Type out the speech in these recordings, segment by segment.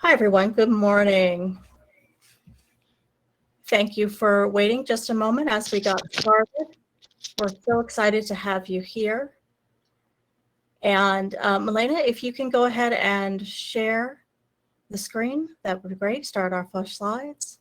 Hi, everyone. Good morning. Thank you for waiting just a moment as we got started. We're so excited to have you here. And Milena, if you can go ahead and share the screen, that would be great. Start our first slides.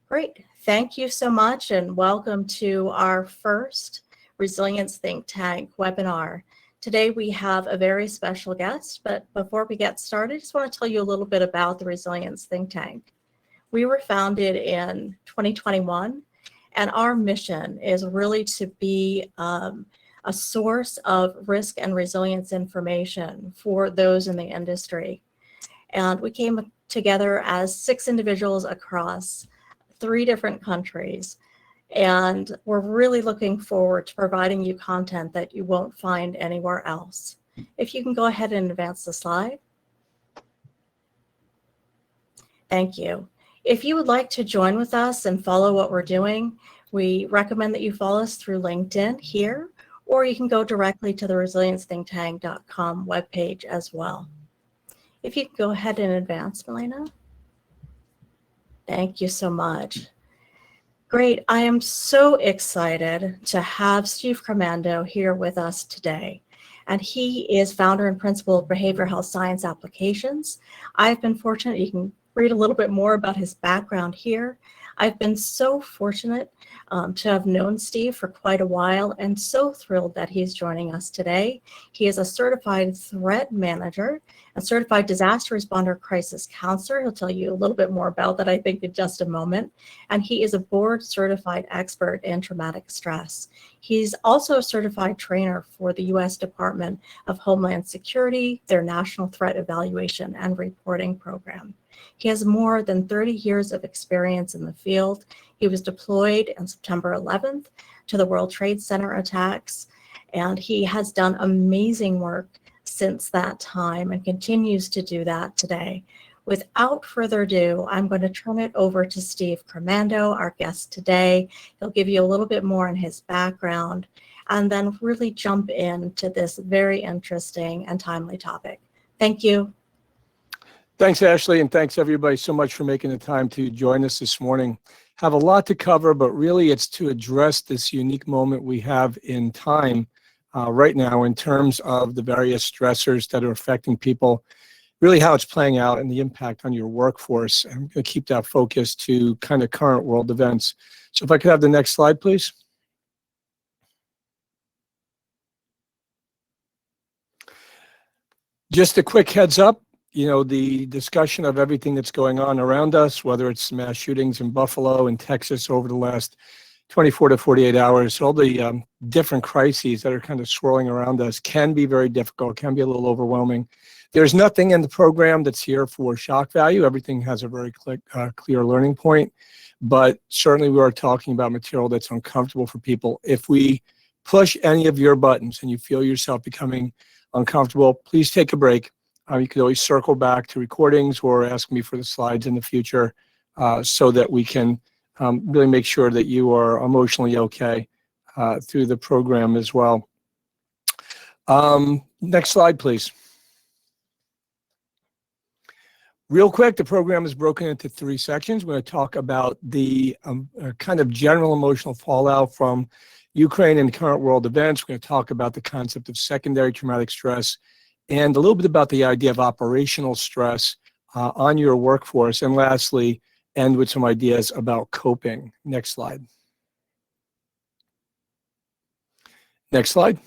Great. Thank you so much, and welcome to our first Resilience Think Tank webinar. Today we have a very special guest, but before we get started, I just want to tell you a little bit about the Resilience Think Tank. We were founded in 2021, and our mission is really to be a source of risk and resilience information for those in the industry. And we came together as 6 individuals across 3 different countries. And we're really looking forward to providing you content that you won't find anywhere else. If you can go ahead and advance the slide. Thank you. If you would like to join with us and follow what we're doing, we recommend that you follow us through LinkedIn here, or you can go directly to the resiliencethinktank.com webpage as well. If you can go ahead and advance, Milena. Thank you so much. Great. I am so excited to have Steve Crimando here with us today. And he is founder and principal of Behavioral Health Science Applications. I've been fortunate, you can read a little bit more about his background here. I've been so fortunate to have known Steve for quite a while, and so thrilled that he's joining us today. He is a certified threat manager, a certified disaster responder crisis counselor. He'll tell you a little bit more about that, I think, in just a moment. And he is a board certified expert in traumatic stress. He's also a certified trainer for the U.S. Department of Homeland Security, their National Threat Evaluation and Reporting Program. He has more than 30 years of experience in the field. He was deployed on September 11th to the World Trade Center attacks, and he has done amazing work since that time and continues to do that today. Without further ado, I'm going to turn it over to Steve Crimando, our guest today. He'll give you a little bit more on his background and then really jump into this very interesting and timely topic. Thank you. Thanks, Ashley, and thanks everybody so much for making the time to join us this morning. Have a lot to cover, but really it's to address this unique moment we have in time right now in terms of the various stressors that are affecting people, really how it's playing out and the impact on your workforce. I'm going to keep that focus to kind of current world events. So if I could have the next slide, please. Just a quick heads up. You know, the discussion of everything that's going on around us, whether it's mass shootings in Buffalo and Texas over the last 24 to 48 hours, all the different crises that are kind of swirling around us can be very difficult, can be a little overwhelming. There's nothing in the program that's here for shock value. Everything has a very clear learning point, but certainly we are talking about material that's uncomfortable for people. If we push any of your buttons and you feel yourself becoming uncomfortable, please take a break. You could always circle back to recordings or ask me for the slides in the future so that we can really make sure that you are emotionally okay through the program as well. Next slide, please. Real quick, the program is broken into 3 sections. We're going to talk about the kind of general emotional fallout from Ukraine and current world events. We're going to talk about the concept of secondary traumatic stress, and a little bit about the idea of operational stress on your workforce. And lastly, end with some ideas about coping. Next slide. Next slide.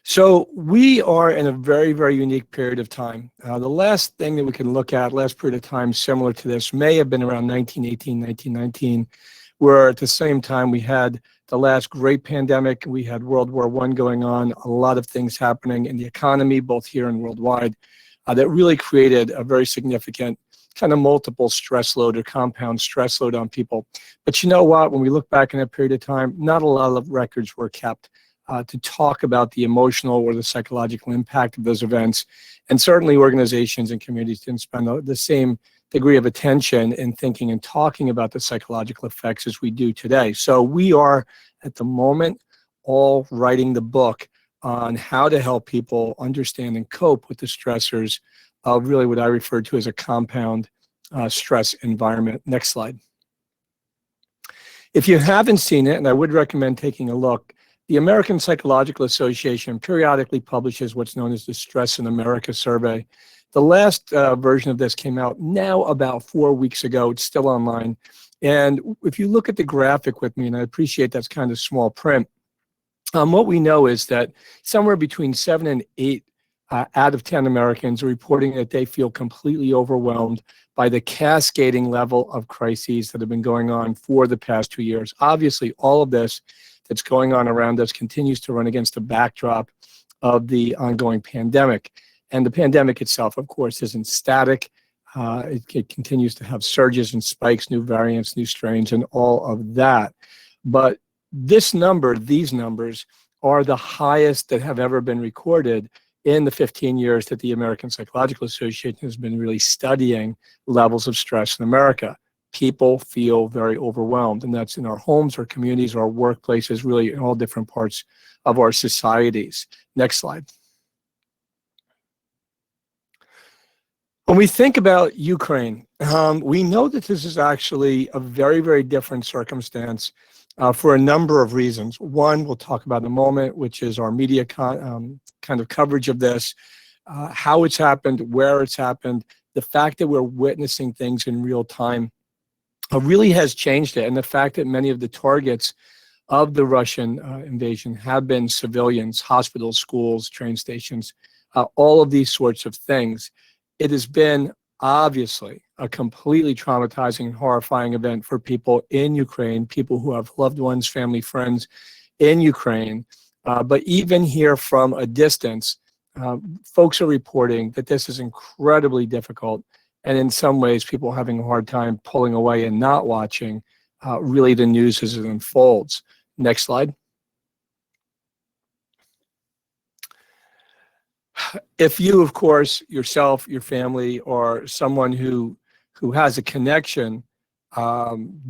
So we are in a very, very unique period of time. The last thing that we can look at, last period of time similar to this, may have been around 1918, 1919, where at the same time we had the last great pandemic, we had World War I going on, a lot of things happening in the economy, both here and worldwide, that really created a very significant kind of multiple stress load or compound stress load on people. But you know what, when we look back in that period of time, not a lot of records were kept to talk about the emotional or the psychological impact of those events. And certainly organizations and communities didn't spend the same degree of attention in thinking and talking about the psychological effects as we do today. So we are, at the moment, all writing the book on how to help people understand and cope with the stressors of really what I refer to as a compound stress environment. Next slide. If you haven't seen it, and I would recommend taking a look, the American Psychological Association periodically publishes what's known as the Stress in America survey. The last version of this came out now about 4 weeks ago. It's still online. And if you look at the graphic with me, and I appreciate that's kind of small print, what we know is that somewhere between 7 and 8 out of 10 Americans are reporting that they feel completely overwhelmed by the cascading level of crises that have been going on for the past 2 years. Obviously, all of this that's going on around us continues to run against the backdrop of the ongoing pandemic. And the pandemic itself, of course, isn't static. It continues to have surges and spikes, new variants, new strains, and all of that. But these numbers are the highest that have ever been recorded in the 15 years that the American Psychological Association has been really studying levels of stress in America. People feel very overwhelmed, and that's in our homes, our communities, our workplaces, really in all different parts of our societies. Next slide. When we think about Ukraine, we know that this is actually a very, very different circumstance for a number of reasons. One, we'll talk about in a moment, which is our media kind of coverage of this, how it's happened, where it's happened, the fact that we're witnessing things in real time really has changed it. And the fact that many of the targets of the Russian invasion have been civilians, hospitals, schools, train stations, all of these sorts of things. It has been obviously a completely traumatizing and horrifying event for people in Ukraine, people who have loved ones, family, friends in Ukraine. But even here from a distance, folks are reporting that this is incredibly difficult. And in some ways, people are having a hard time pulling away and not watching really the news as it unfolds. Next slide. If you, of course, yourself, your family, or someone who has a connection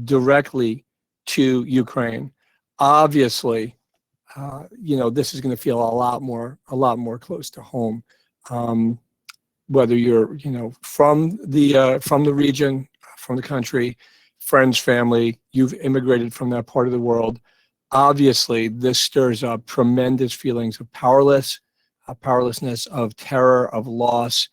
directly to Ukraine, obviously, this is going to feel a lot more close to home. Whether you're, from the region, from the country, friends, family, you've immigrated from that part of the world. Obviously, this stirs up tremendous feelings of powerlessness, of terror, of loss,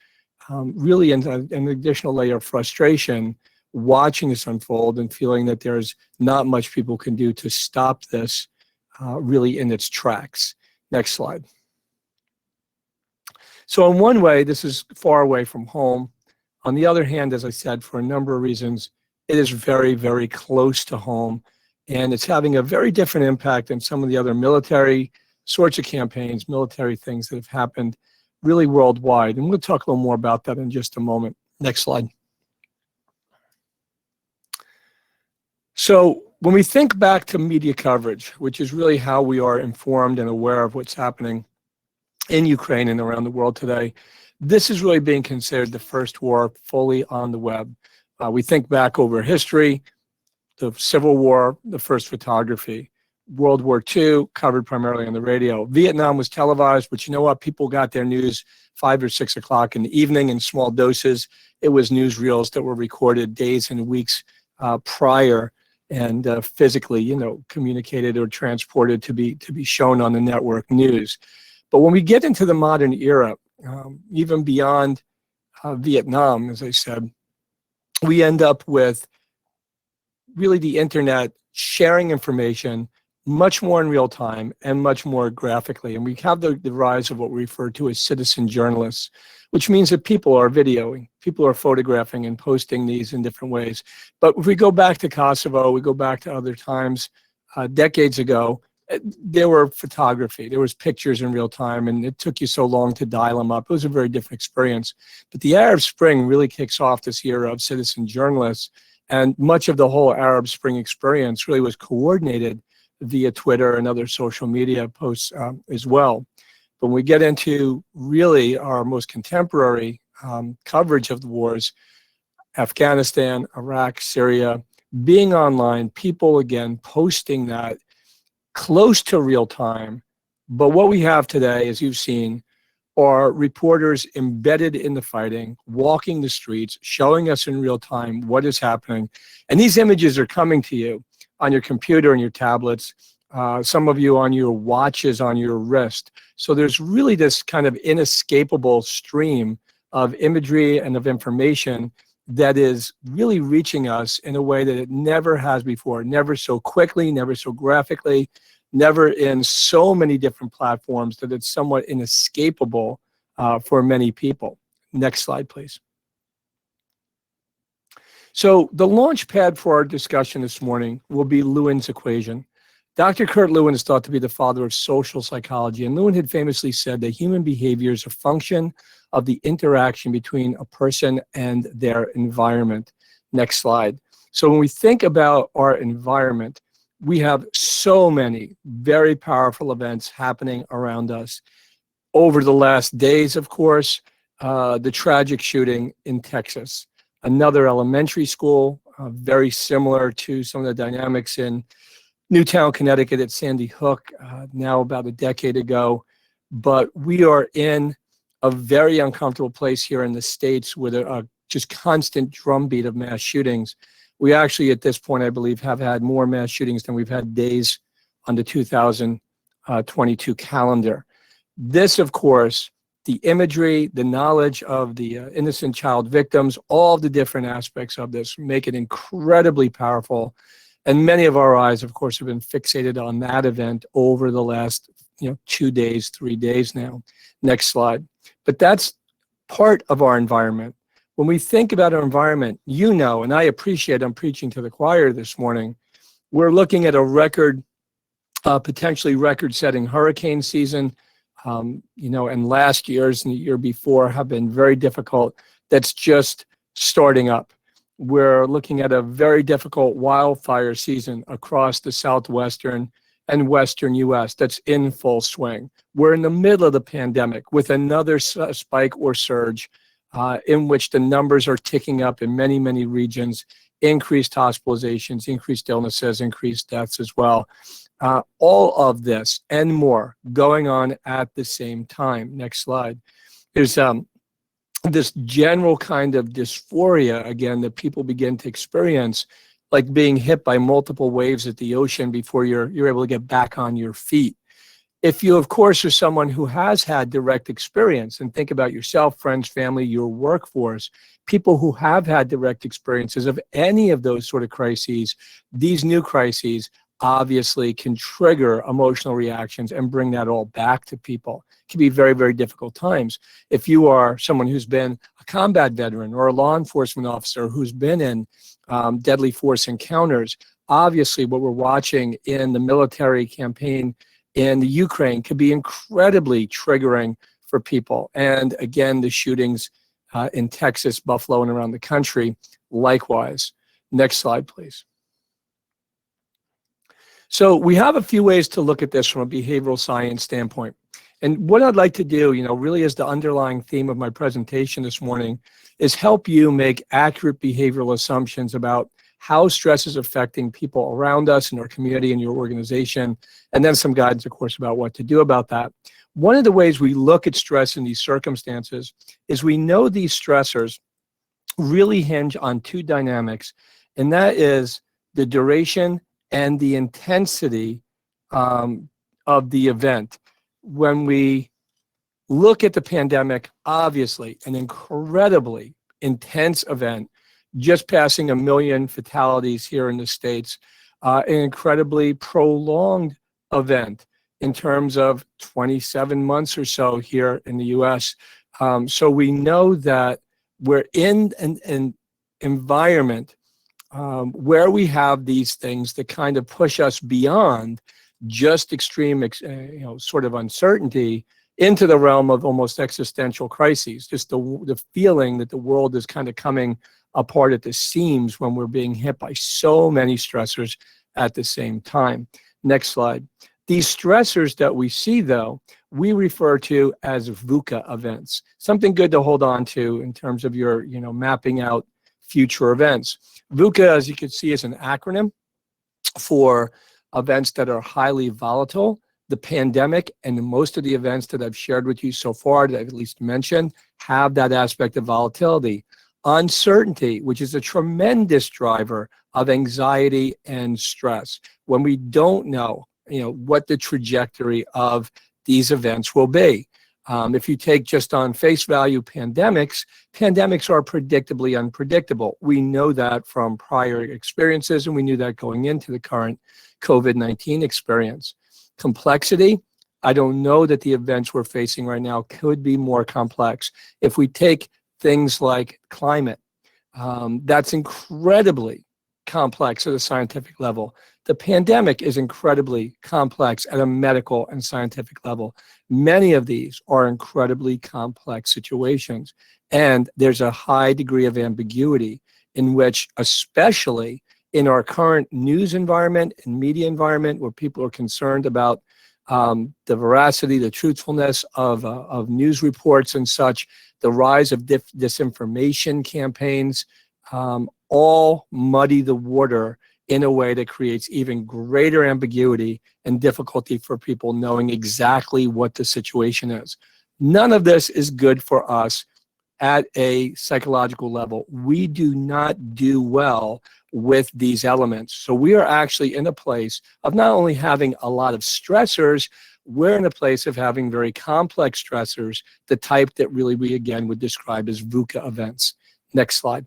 really an additional layer of frustration watching this unfold and feeling that there's not much people can do to stop this really in its tracks. Next slide. So in one way, this is far away from home. On the other hand, as I said, for a number of reasons, it is very, very close to home, and it's having a very different impact than some of the other military sorts of campaigns, military things that have happened really worldwide. And we'll talk a little more about that in just a moment. Next slide. So when we think back to media coverage, which is really how we are informed and aware of what's happening in Ukraine and around the world today, this is really being considered the first war fully on the web. We think back over history, the Civil War, the first photography. World War II, covered primarily on the radio. Vietnam was televised, but you know what? People got their news 5 or 6 o'clock in the evening in small doses. It was newsreels that were recorded days and weeks prior and physically, communicated or transported to be shown on the network news. But when we get into the modern era, even beyond Vietnam, as I said, we end up with really the internet sharing information much more in real time and much more graphically. And we have the rise of what we refer to as citizen journalists, which means that people are videoing, people are photographing and posting these in different ways. But if we go back to Kosovo, we go back to other times, decades ago, there were photography, there was pictures in real time, and it took you so long to dial them up. It was a very different experience. But the Arab Spring really kicks off this era of citizen journalists, and much of the whole Arab Spring experience really was coordinated via Twitter and other social media posts as well. But when we get into really our most contemporary coverage of the wars, Afghanistan, Iraq, Syria, being online, people again posting that close to real time But what we have today, as you've seen, are reporters embedded in the fighting, walking the streets, showing us in real time what is happening. And these images are coming to you on your computer and your tablets, some of you on your watches on your wrist. So there's really this kind of inescapable stream of imagery and of information that is really reaching us in a way that it never has before, never so quickly, never so graphically, never in so many different platforms that it's somewhat inescapable for many people. Next slide, please. So the launch pad for our discussion this morning will be Lewin's equation. Dr. Kurt Lewin is thought to be the father of social psychology, and Lewin had famously said that human behavior is a function of the interaction between a person and their environment. Next slide. So when we think about our environment, we have so many very powerful events happening around us. Over the last days, of course, the tragic shooting in Texas, another elementary school, very similar to some of the dynamics in Newtown, Connecticut at Sandy Hook, now about a decade ago. But we are in a very uncomfortable place here in the States with a just constant drumbeat of mass shootings. We actually, at this point, I believe, have had more mass shootings than we've had days on the 2022 calendar. This, of course, the imagery, the knowledge of the innocent child victims, all the different aspects of this make it incredibly powerful. And many of our eyes, of course, have been fixated on that event over the last 2 days, 3 days now. Next slide. But that's part of our environment. When we think about our environment, and I appreciate I'm preaching to the choir this morning, we're looking at a record, potentially record-setting hurricane season. And last year's and the year before have been very difficult. That's just starting up. We're looking at a very difficult wildfire season across the southwestern and western U.S. that's in full swing. We're in the middle of the pandemic with another spike or surge in which the numbers are ticking up in many, many regions, increased hospitalizations, increased illnesses, increased deaths as well. All of this and more going on at the same time. Next slide. There's this general kind of dysphoria, again, that people begin to experience, like being hit by multiple waves at the ocean before you're able to get back on your feet. If you, of course, are someone who has had direct experience, and think about yourself, friends, family, your workforce, people who have had direct experiences of any of those sort of crises, these new crises obviously can trigger emotional reactions and bring that all back to people. It can be very, very difficult times. If you are someone who's been a combat veteran or a law enforcement officer who's been in deadly force encounters, obviously what we're watching in the military campaign in the Ukraine could be incredibly triggering for people. And again, the shootings in Texas, Buffalo, and around the country, likewise. Next slide, please. So we have a few ways to look at this from a behavioral science standpoint. And what I'd like to do, really as the underlying theme of my presentation this morning, is help you make accurate behavioral assumptions about how stress is affecting people around us in our community and your organization, and then some guidance, of course, about what to do about that. One of the ways we look at stress in these circumstances is we know these stressors really hinge on two dynamics, and that is the duration and the intensity of the event. When we look at the pandemic, obviously an incredibly intense event, just passing 1 million fatalities here in the States, an incredibly prolonged event in terms of 27 months or so here in the US. So we know that we're in an environment where we have these things that kind of push us beyond just extreme, sort of uncertainty into the realm of almost existential crises. Just the feeling that the world is kind of coming apart at the seams when we're being hit by so many stressors at the same time. Next slide. These stressors that we see, though, we refer to as VUCA events. Something good to hold on to in terms of your, mapping out future events. VUCA, as you can see, is an acronym for events that are highly volatile, The pandemic and most of the events that I've shared with you so far, that I've at least mentioned, have that aspect of volatility. Uncertainty, which is a tremendous driver of anxiety and stress. When we don't know, what the trajectory of these events will be. If you take just on face value pandemics are predictably unpredictable. We know that from prior experiences, and we knew that going into the current COVID-19 experience. Complexity, I don't know that the events we're facing right now could be more complex. If we take things like climate, that's incredibly complex at a scientific level. The pandemic is incredibly complex at a medical and scientific level. Many of these are incredibly complex situations, and there's a high degree of ambiguity in which, especially in our current news environment and media environment, where people are concerned about the veracity, the truthfulness of news reports and such, the rise of disinformation campaigns, all muddy the water in a way that creates even greater ambiguity and difficulty for people knowing exactly what the situation is. None of this is good for us at a psychological level. We do not do well with these elements. So we are actually in a place of not only having a lot of stressors, we're in a place of having very complex stressors, the type that really we again would describe as VUCA events. Next slide.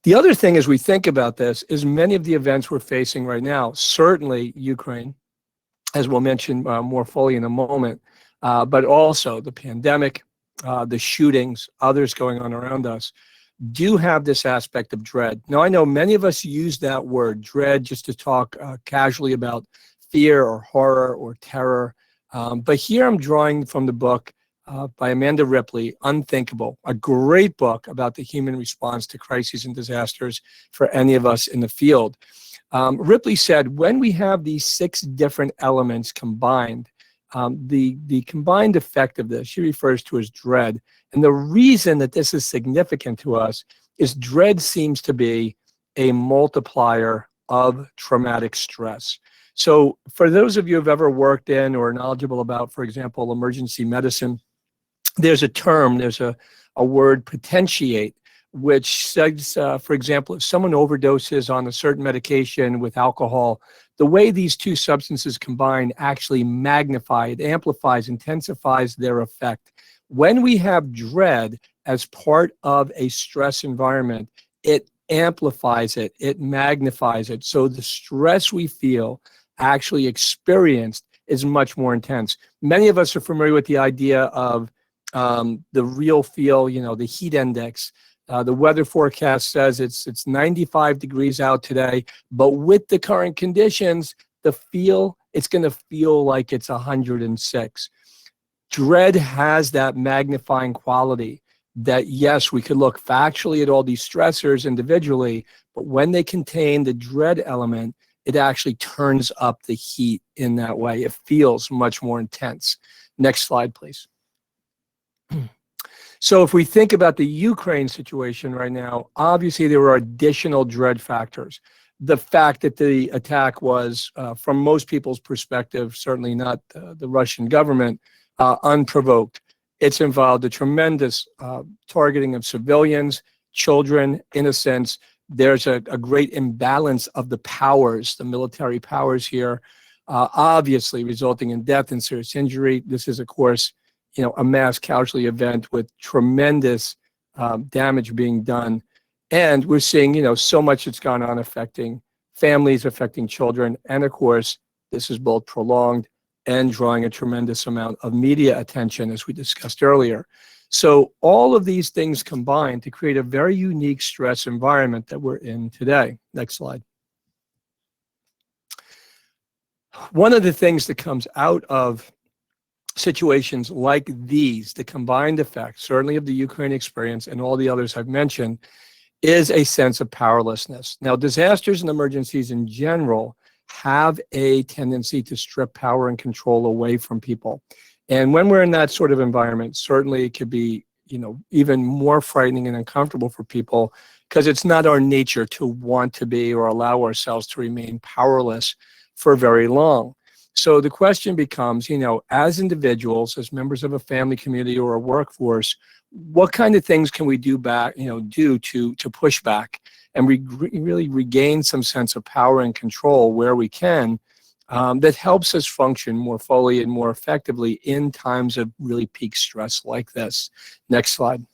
The other thing as we think about this is many of the events we're facing right now, certainly Ukraine, as we'll mention more fully in a moment, but also the pandemic, the shootings, others going on around us, do have this aspect of dread. Now, I know many of us use that word, dread, just to talk casually about fear or horror or terror. But here I'm drawing from the book by Amanda Ripley, Unthinkable, a great book about the human response to crises and disasters for any of us in the field. Ripley said, when we have these 6 different elements combined, the combined effect of this, she refers to as dread. And the reason that this is significant to us is dread seems to be a multiplier of traumatic stress. So for those of you who've ever worked in or are knowledgeable about, for example, emergency medicine, there's a term, there's a word, potentiate, which says, for example, if someone overdoses on a certain medication with alcohol, the way these two substances combine actually magnify, it amplifies, intensifies their effect. When we have dread as part of a stress environment, it amplifies it, it magnifies it. So the stress we feel actually experienced is much more intense. Many of us are familiar with the idea of the real feel, the heat index. The weather forecast says it's 95 degrees out today, but with the current conditions, it's going to feel like it's 106. Dread has that magnifying quality that, yes, we could look factually at all these stressors individually, but when they contain the dread element, it actually turns up the heat in that way. It feels much more intense. Next slide, please. So if we think about the Ukraine situation right now, obviously there were additional dread factors. The fact that the attack was, from most people's perspective, certainly not the Russian government, unprovoked. It's involved a tremendous targeting of civilians, children, innocents. There's a great imbalance of the powers, the military powers here, obviously resulting in death and serious injury. This is, of course, a mass casualty event with tremendous damage being done. And we're seeing, so much that's gone on affecting families, affecting children. And of course, this is both prolonged and drawing a tremendous amount of media attention, as we discussed earlier. So all of these things combine to create a very unique stress environment that we're in today. Next slide. One of the things that comes out of situations like these, the combined effect, certainly of the Ukraine experience and all the others I've mentioned, is a sense of powerlessness. Now, disasters and emergencies in general have a tendency to strip power and control away from people. And when we're in that sort of environment, certainly it could be, even more frightening and uncomfortable for people, because it's not our nature to want to be or allow ourselves to remain powerless for very long. So the question becomes, as individuals, as members of a family community or a workforce, what kind of things can we do to push back and really regain some sense of power and control where we can, that helps us function more fully and more effectively in times of really peak stress like this. Next slide.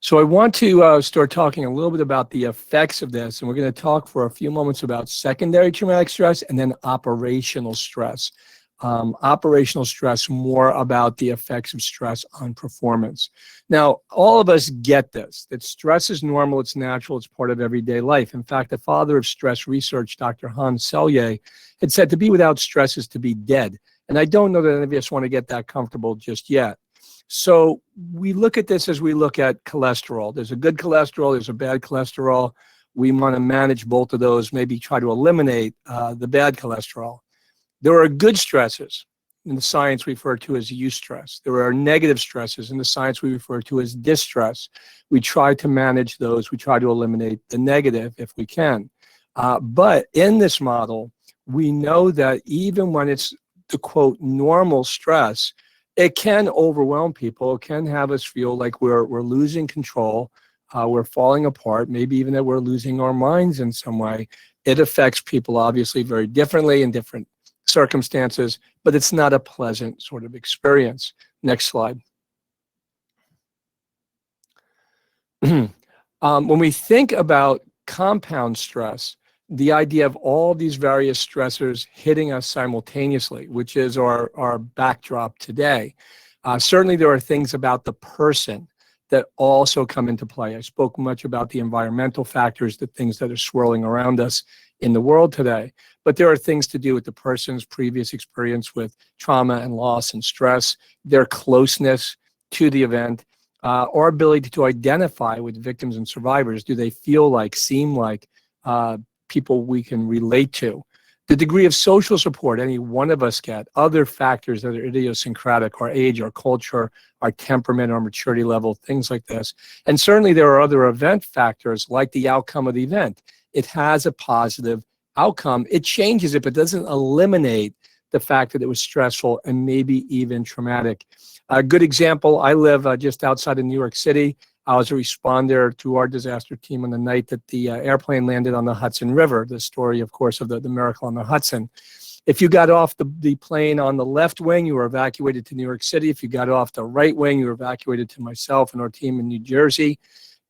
So I want to start talking a little bit about the effects of this, and we're going to talk for a few moments about secondary traumatic stress and then operational stress. Operational stress, more about the effects of stress on performance. Now, all of us get this, that stress is normal, it's natural, it's part of everyday life. In fact, the father of stress research, Dr. Hans Selye, had said to be without stress is to be dead. And I don't know that any of us want to get that comfortable just yet. So we look at this as we look at cholesterol. There's a good cholesterol, there's a bad cholesterol. We want to manage both of those, maybe try to eliminate the bad cholesterol. There are good stresses in the science we refer to as eustress. There are negative stresses in the science we refer to as distress. We try to manage those. We try to eliminate the negative if we can. But in this model, we know that even when it's the quote normal stress, it can overwhelm people. It can have us feel like we're losing control, we're falling apart, maybe even that we're losing our minds in some way. It affects people obviously very differently in different circumstances, but it's not a pleasant sort of experience. Next slide. When we think about compound stress, the idea of all these various stressors hitting us simultaneously, which is our backdrop today. Certainly there are things about the person that also come into play. I spoke much about the environmental factors, the things that are swirling around us in the world today. But there are things to do with the person's previous experience with trauma and loss and stress, their closeness to the event, our ability to identify with victims and survivors. Do they feel like, seem like people we can relate to? The degree of social support any one of us get, other factors that are idiosyncratic, our age, our culture, our temperament, our maturity level, things like this. And certainly there are other event factors like the outcome of the event. It has a positive outcome. It changes it, but doesn't eliminate the fact that it was stressful and maybe even traumatic. A good example, I live just outside of New York City. I was a responder to our disaster team on the night that the airplane landed on the Hudson River, the story, of course, of the miracle on the Hudson. If you got off the plane on the left wing, you were evacuated to New York City. If you got off the right wing, you were evacuated to myself and our team in New Jersey.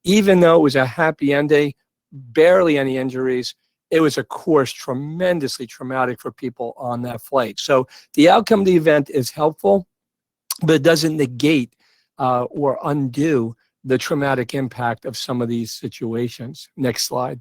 Even though it was a happy ending, barely any injuries, it was, of course, tremendously traumatic for people on that flight. So the outcome of the event is helpful, but it doesn't negate or undo the traumatic impact of some of these situations. Next slide.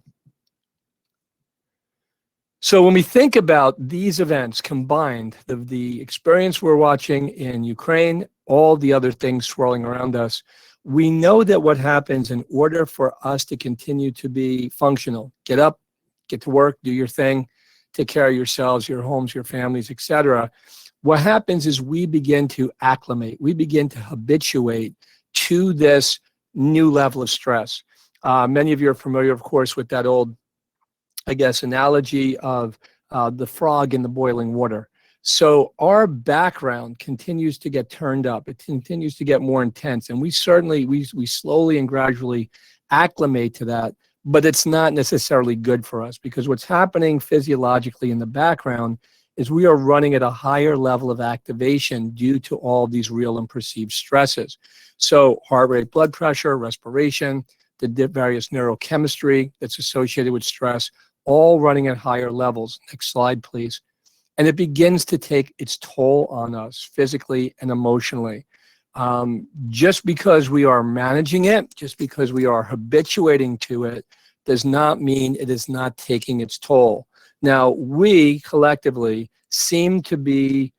So when we think about these events combined, the experience we're watching in Ukraine, all the other things swirling around us, we know that what happens in order for us to continue to be functional, get up, get to work, do your thing, take care of yourselves, your homes, your families, etc. What happens is we begin to acclimate, we begin to habituate to this new level of stress. Many of you are familiar, of course, with that old, I guess, analogy of the frog in the boiling water. So our background continues to get turned up. It continues to get more intense. And we certainly, we slowly and gradually acclimate to that, but it's not necessarily good for us because what's happening physiologically in the background is we are running at a higher level of activation due to all these real and perceived stresses. So heart rate, blood pressure, respiration, the various neurochemistry that's associated with stress, all running at higher levels. Next slide, please. And it begins to take its toll on us physically and emotionally. Just because we are managing it, just because we are habituating to it, does not mean it is not taking its toll. Now, we collectively seem to be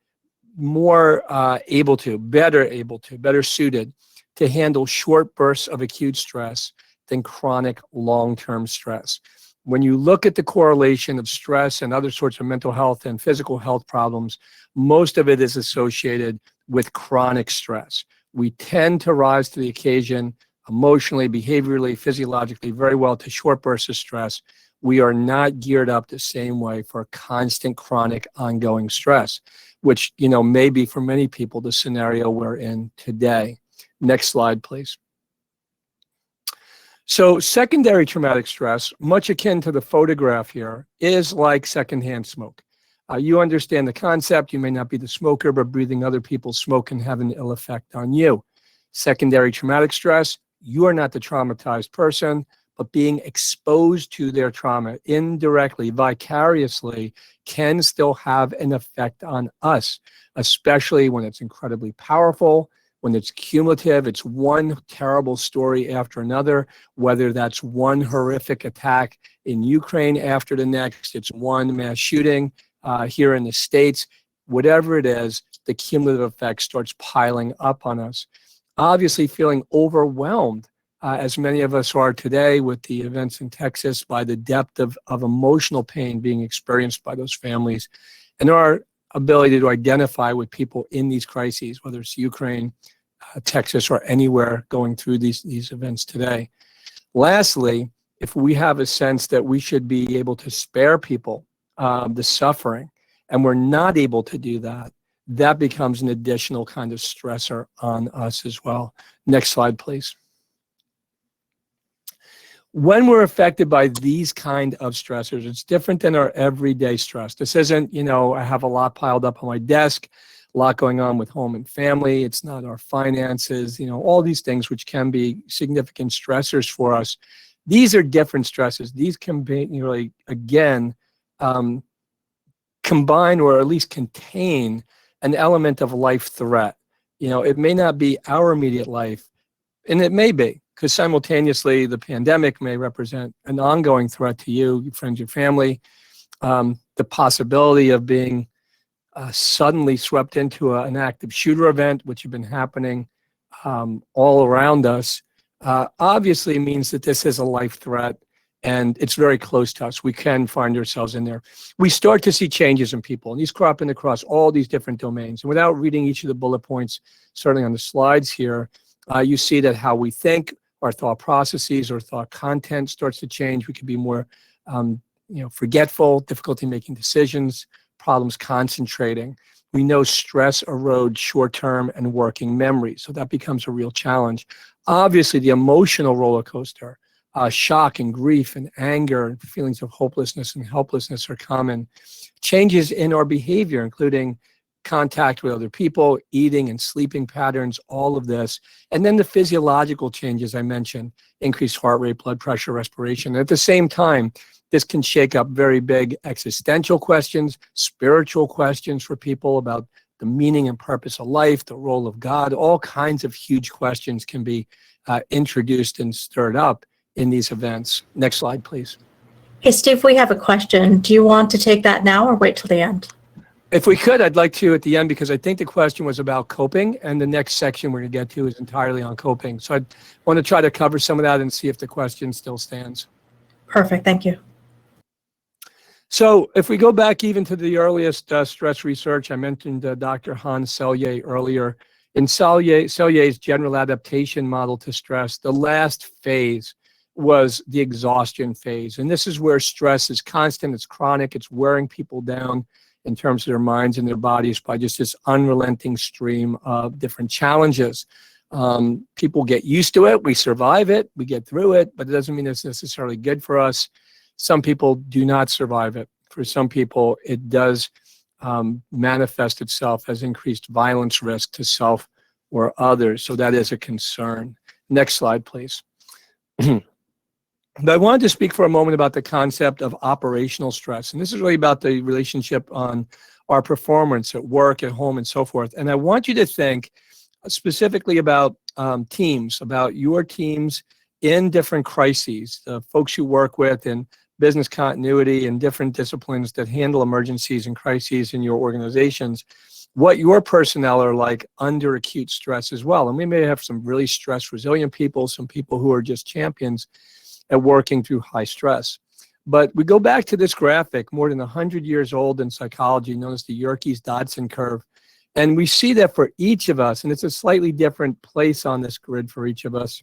more better suited to handle short bursts of acute stress than chronic long-term stress. When you look at the correlation of stress and other sorts of mental health and physical health problems, most of it is associated with chronic stress. We tend to rise to the occasion emotionally, behaviorally, physiologically very well to short bursts of stress. we are not geared up the same way for constant, chronic, ongoing stress, which, may be for many people the scenario we're in today. Next slide, please. So secondary traumatic stress, much akin to the photograph here, is like secondhand smoke. You understand the concept. You may not be the smoker, but breathing other people's smoke can have an ill effect on you. Secondary traumatic stress, you are not the traumatized person, but being exposed to their trauma indirectly, vicariously, can still have an effect on us, especially when it's incredibly powerful, when it's cumulative. It's one terrible story after another, whether that's one horrific attack in Ukraine after the next, it's one mass shooting here in the States, whatever it is, the cumulative effect starts piling up on us. Obviously feeling overwhelmed, as many of us are today with the events in Texas, by the depth of emotional pain being experienced by those families, and our ability to identify with people in these crises, whether it's Ukraine, Texas, or anywhere going through these events today. Lastly, if we have a sense that we should be able to spare people the suffering, and we're not able to do that, that becomes an additional kind of stressor on us as well. Next slide, please. When we're affected by these kind of stressors, it's different than our everyday stress. This isn't, I have a lot piled up on my desk, a lot going on with home and family. It's not our finances, all these things which can be significant stressors for us. These are different stresses. These can be really, again, combine or at least contain an element of life threat. It may not be our immediate life, and it may be, because simultaneously the pandemic may represent an ongoing threat to you, your friends, your family. The possibility of being suddenly swept into an active shooter event, which have been happening all around us, obviously means that this is a life threat, and it's very close to us. We can find ourselves in there. We start to see changes in people, and these crop in across all these different domains. And without reading each of the bullet points, certainly on the slides here, you see that how we think, our thought processes, or thought content starts to change. We can be more forgetful, difficulty making decisions, problems concentrating. We know stress erodes short-term and working memory, so that becomes a real challenge. Obviously, the emotional roller coaster, shock and grief and anger and feelings of hopelessness and helplessness are common. Changes in our behavior, including contact with other people, eating and sleeping patterns, all of this. And then the physiological changes I mentioned, increased heart rate, blood pressure, respiration. At the same time, this can shake up very big existential questions, spiritual questions for people about the meaning and purpose of life, the role of God. All kinds of huge questions can be introduced and stirred up in these events. Next slide, please. Hey, Steve, we have a question. Do you want to take that now or wait till the end? If we could, I'd like to at the end, because I think the question was about coping, and the next section we're going to get to is entirely on coping. So I want to try to cover some of that and see if the question still stands. Perfect. Thank you. So if we go back even to the earliest stress research, I mentioned Dr. Hans Selye earlier. In Selye's general adaptation model to stress, the last phase was the exhaustion phase. And this is where stress is constant, it's chronic, it's wearing people down in terms of their minds and their bodies by just this unrelenting stream of different challenges. People get used to it, we survive it, we get through it, but it doesn't mean it's necessarily good for us. Some people do not survive it. For some people, it does manifest itself as increased violence risk to self or others. So that is a concern. Next slide, please. But I wanted to speak for a moment about the concept of operational stress. And this is really about the relationship on our performance at work, at home, and so forth. And I want you to think specifically about teams, about your teams in different crises, the folks you work with in business continuity and different disciplines that handle emergencies and crises in your organizations, what your personnel are like under acute stress as well. And we may have some really stress resilient people, some people who are just champions at working through high stress. But we go back to this graphic, more than 100 years old in psychology, known as the Yerkes-Dodson curve. And we see that for each of us, and it's a slightly different place on this grid for each of us,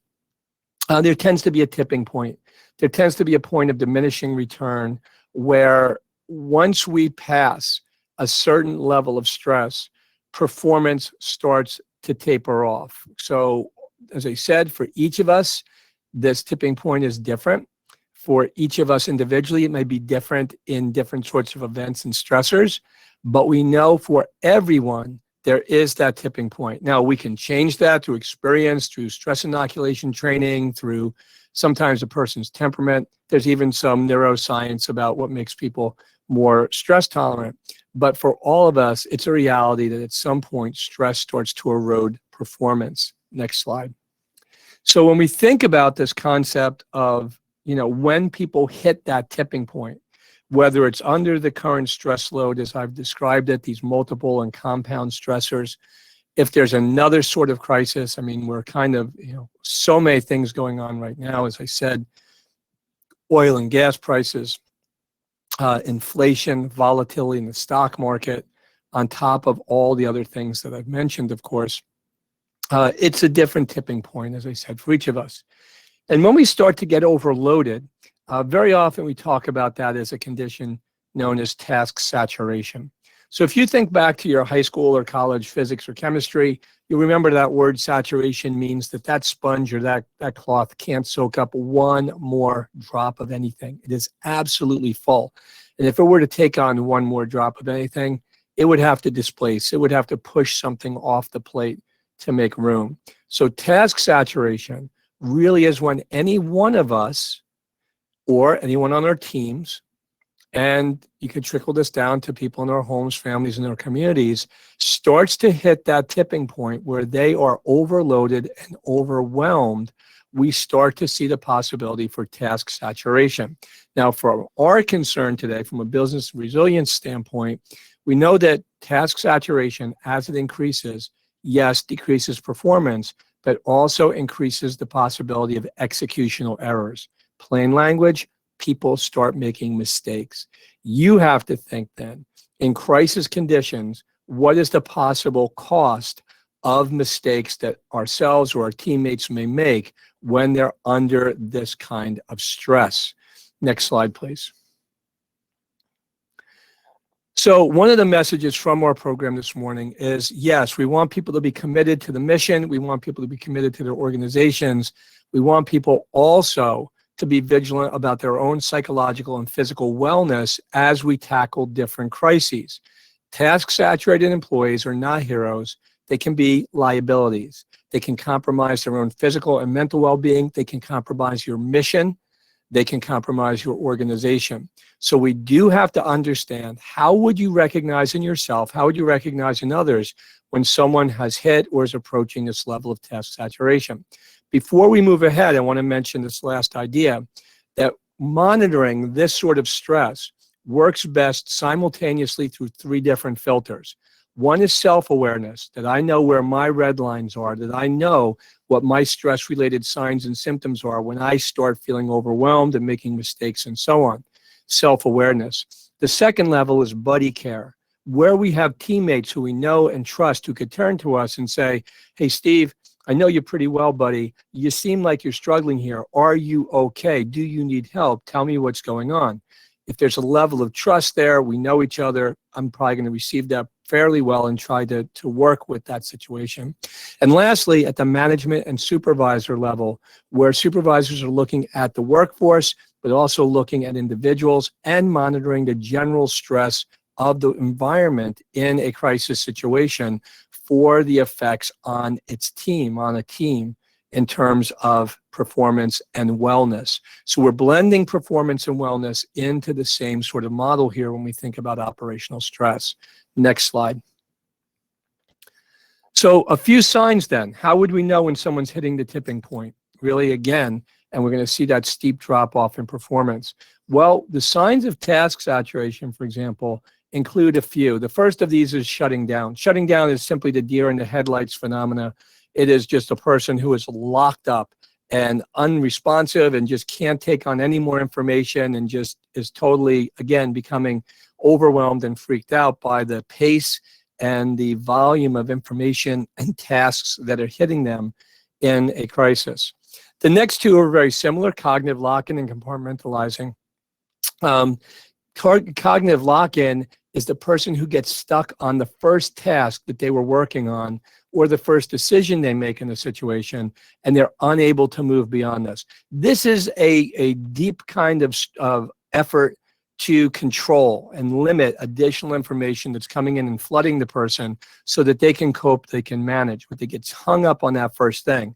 there tends to be a tipping point. There tends to be a point of diminishing return where once we pass a certain level of stress, performance starts to taper off. So, as I said, for each of us, this tipping point is different. For each of us individually, it may be different in different sorts of events and stressors, but we know for everyone, there is that tipping point. Now, we can change that through experience, through stress inoculation training, through sometimes a person's temperament. There's even some neuroscience about what makes people more stress tolerant. But for all of us, it's a reality that at some point, stress starts to erode performance. Next slide. So when we think about this concept of, when people hit that tipping point, whether it's under the current stress load, as I've described it, these multiple and compound stressors, if there's another sort of crisis, we're kind of, so many things going on right now, as I said, oil and gas prices, inflation, volatility in the stock market, on top of all the other things that I've mentioned, of course, it's a different tipping point, as I said, for each of us. And when we start to get overloaded, very often we talk about that as a condition known as task saturation. So if you think back to your high school or college physics or chemistry, you'll remember that word saturation means that sponge or that cloth can't soak up one more drop of anything. It is absolutely full. And if it were to take on one more drop of anything, it would have to displace. It would have to push something off the plate to make room. So task saturation really is when any one of us or anyone on our teams, and you could trickle this down to people in our homes, families, and our communities, starts to hit that tipping point where they are overloaded and overwhelmed. We start to see the possibility for task saturation. Now, for our concern today, from a business resilience standpoint, we know that task saturation, as it increases, yes, decreases performance, but also increases the possibility of executional errors. Plain language, people start making mistakes. You have to think then, in crisis conditions, what is the possible cost of mistakes that ourselves or our teammates may make when they're under this kind of stress? Next slide, please. So one of the messages from our program this morning is, yes, we want people to be committed to the mission. We want people to be committed to their organizations. We want people also to be vigilant about their own psychological and physical wellness as we tackle different crises. Task-saturated employees are not heroes. They can be liabilities. They can compromise their own physical and mental well-being. They can compromise your mission. They can compromise your organization. So we do have to understand, how would you recognize in yourself, how would you recognize in others when someone has hit or is approaching this level of task saturation? Before we move ahead, I want to mention this last idea, that monitoring this sort of stress works best simultaneously through three different filters. One is self-awareness, that I know where my red lines are, that I know what my stress-related signs and symptoms are when I start feeling overwhelmed and making mistakes and so on. Self-awareness. The second level is buddy care, where we have teammates who we know and trust who could turn to us and say, hey, Steve, I know you pretty well, buddy. You seem like you're struggling here. Are you okay? Do you need help? Tell me what's going on. If there's a level of trust there, we know each other, I'm probably going to receive that fairly well and try to work with that situation. And lastly, at the management and supervisor level, where supervisors are looking at the workforce, but also looking at individuals and monitoring the general stress of the environment in a crisis situation for the effects on its team, on a team, in terms of performance and wellness. So we're blending performance and wellness into the same sort of model here when we think about operational stress. Next slide. So a few signs then. How would we know when someone's hitting the tipping point? Really, again, and we're going to see that steep drop off in performance. Well, the signs of task saturation, for example, include a few. The first of these is shutting down. Shutting down is simply the deer in the headlights phenomena. It is just a person who is locked up and unresponsive and just can't take on any more information and just is totally, again, becoming overwhelmed and freaked out by the pace and the volume of information and tasks that are hitting them in a crisis. The next two are very similar, cognitive lock-in and compartmentalizing. Cognitive lock-in is the person who gets stuck on the first task that they were working on or the first decision they make in a situation, and they're unable to move beyond this. This is a deep kind of effort to control and limit additional information that's coming in and flooding the person so that they can cope, they can manage, but they get hung up on that first thing.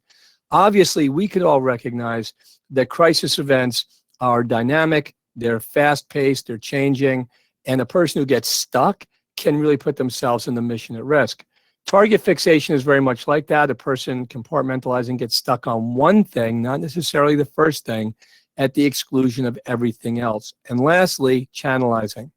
Obviously, we could all recognize that crisis events are dynamic, they're fast-paced, they're changing, and a person who gets stuck can really put themselves in the mission at risk. Target fixation is very much like that. A person compartmentalizing gets stuck on one thing, not necessarily the first thing, at the exclusion of everything else. And lastly, channelizing.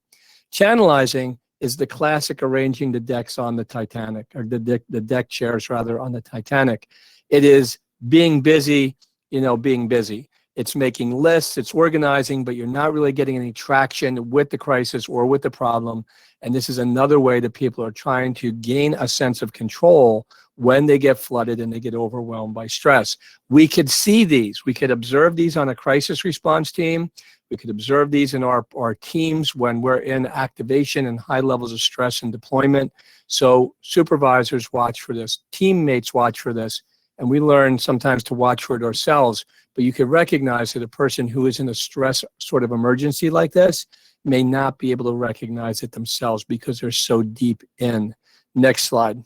Channelizing is the classic arranging the decks on the Titanic, or the deck chairs rather, on the Titanic. It is being busy, being busy. It's making lists, it's organizing, but you're not really getting any traction with the crisis or with the problem. And this is another way that people are trying to gain a sense of control when they get flooded and they get overwhelmed by stress. We could see these. We could observe these on a crisis response team. We could observe these in our teams when we're in activation and high levels of stress and deployment. So supervisors watch for this, teammates watch for this, and we learn sometimes to watch for it ourselves. But you can recognize that a person who is in a stress sort of emergency like this may not be able to recognize it themselves because they're so deep in. Next slide.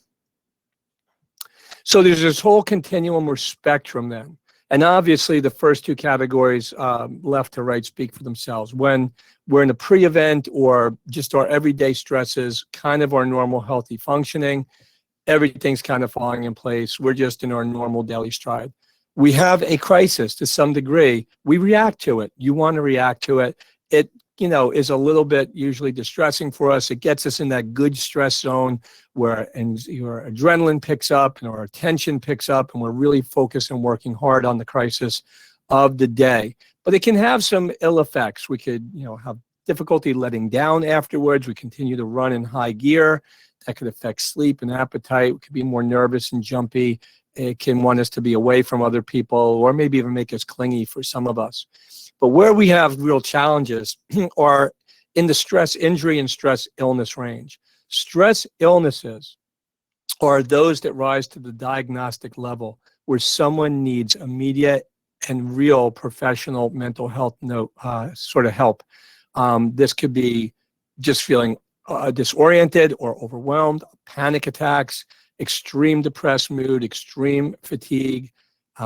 So there's this whole continuum or spectrum then. And obviously the first two categories, left to right, speak for themselves. When we're in a pre-event or just our everyday stresses, kind of our normal healthy functioning, everything's kind of falling in place. We're just in our normal daily stride. We have a crisis to some degree. We react to it. You want to react to it. It, is a little bit usually distressing for us. It gets us in that good stress zone where your adrenaline picks up and our attention picks up and we're really focused and working hard on the crisis of the day. But it can have some ill effects. We could, have difficulty letting down afterwards. We continue to run in high gear. That could affect sleep and appetite. We could be more nervous and jumpy. It can want us to be away from other people or maybe even make us clingy for some of us. But where we have real challenges are in the stress injury and stress illness range. Stress illnesses are those that rise to the diagnostic level where someone needs immediate and real professional mental health sort of help. This could be just feeling disoriented or overwhelmed, panic attacks, extreme depressed mood, extreme fatigue,